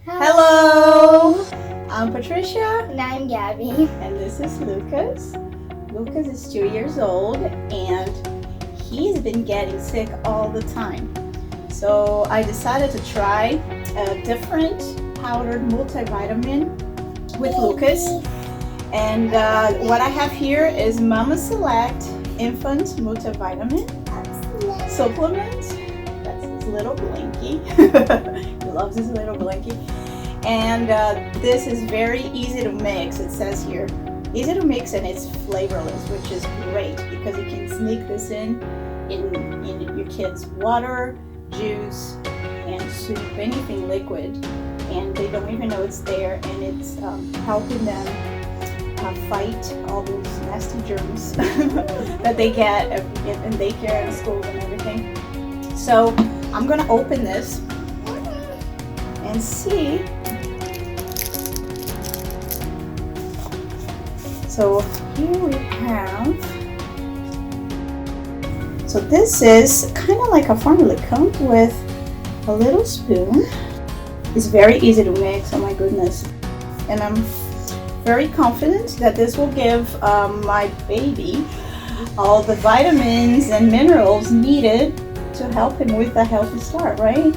Hello! I'm Patricia. And I'm Gabby. And this is Lucas. Lucas is 2 years old and he's been getting sick all the time. So I decided to try a different powdered multivitamin with Lucas. And what I have here is Mama Select Infant Multivitamin supplement. That's his little blinky. He loves his little blinky. And this is very easy to mix. It says here, easy to mix, and it's flavorless, which is great because you can sneak this in your kids' water, juice, and soup, anything liquid, and they don't even know it's there, and it's helping them fight all those nasty germs that they get in daycare and schools and everything. So I'm gonna open this and see. So here we have, so this is kind of like a formula. It comes with a little spoon. It's very easy to mix, oh my goodness. And I'm very confident that this will give my baby all the vitamins and minerals needed to help him with a healthy start, right?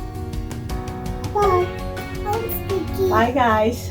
Bye. Bye guys.